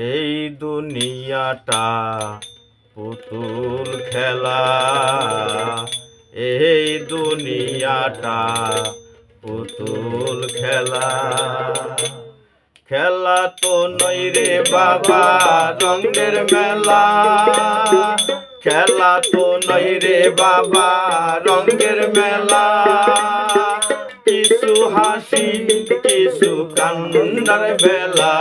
এই দুনিয়াটা পুতুল খেলা, এই দুনিয়াটা পুতুল খেলা। খেলা তো নই রে বাবা রঙের মেলা, খেলা তো নই রে বাবা রঙের মেলা। কিছু হাসি কিছু কান্নার বেলা,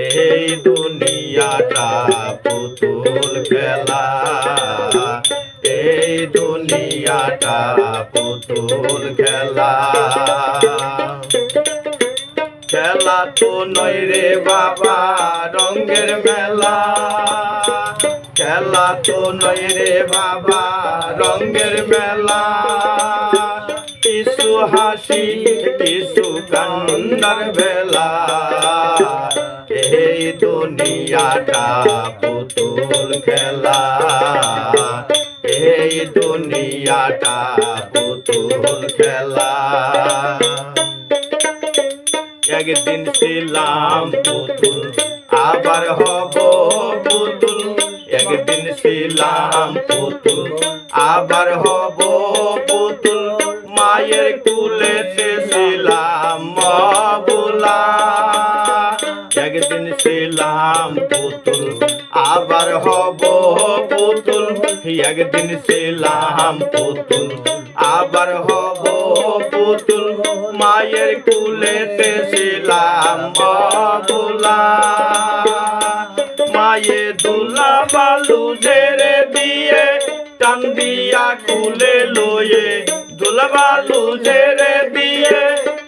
এই দুনিয়াটা পুতুল খেলা, এই দুনিয়াটা পুতুল খেলা। খেলা তো নই রে বাবা রঙের মেলা, খেলা তো নই রে বাবা রঙের মেলা। কিছু হাসি কিছু কান্নার বেলা, এই দুনিয়াটা পুতুল খেলা, এই দুনিয়াটা পুতুল খেলা। একদিন ছিলাম পুতুল আবার হব পুতুল, একদিন ছিলাম পুতুল আবার হব পুতুল। মায়ের কুলেতে ছিলাম অবলা, একদিন ছিলাম পুতুল আবার হব পুতুল, একদিন ছিলাম পুতুল আবার হব পুতুল। মায়ের কুলেতে ছিলাম অবলা, মায়ে দুলা বালু ঝেড়ে দিয়ে টান দিয়া কুলে লয়ে, দুলা বালু ঝেড়ে দিয়ে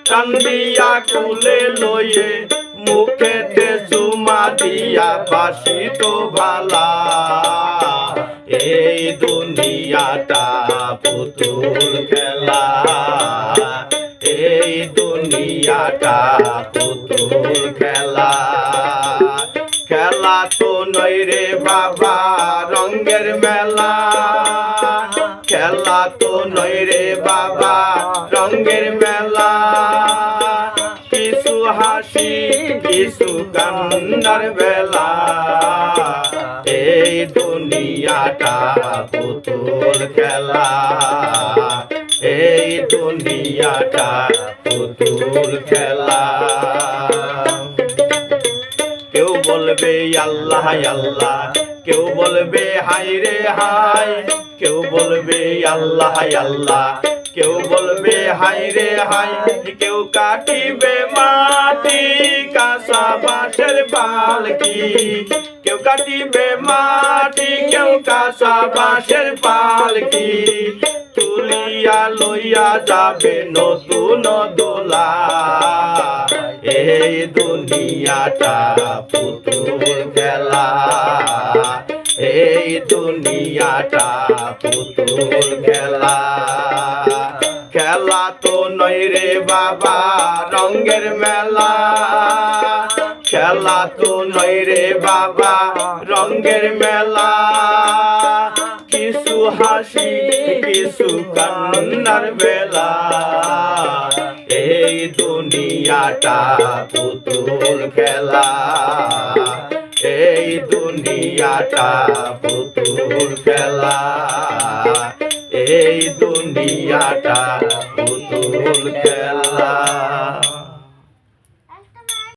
টান দিয়া কুলে লয়ে। মুখেতে চুমা দিয়া বাসি তো ভালা, এই দুনিয়াটা পুতুল খেলা, এই দুনিয়াটা পুতুল খেলা। খেলা তো নই রে বাবা রঙের মেলা, খেলা তো নই রে বাবা রঙের মেলা। কিছু হাসি কিছু কান্নার বেলা, এই দুনিয়াটা পুতুল খেলা, এই দুনিয়াটা পুতুল খেলা। কেউ বলবে আল্লাহ আল্লাহ, কেউ বলবে হাই রে হাই, কেউ বলবে আল্লাহ আল্লাহ, কেউ বলবে হাই রে হাই। কেউ কাটিবে মাটি কাঁচা বাঁশের পালকি, কেউ কাটিবে মাটি কেউ কাঁচা বাঁশের পালকি। তুলিয়া লইয়া যাবে নতুন দোলা, এই দুনিয়াটা পুতুল খেলা, এই দুনিয়াটা পুতুল খেলা। খেলা তো নই রে বাবা রঙের মেলা, খেলা তো নই রে বাবা রঙের মেলা। কিছু হাসি কিছু কান্নার বেলা, এই দুনিয়াটা পুতুল খেলা, এই দুনিয়াটা পুতুল খেলা, এই দুনিয়াটা পুতুল খেলা।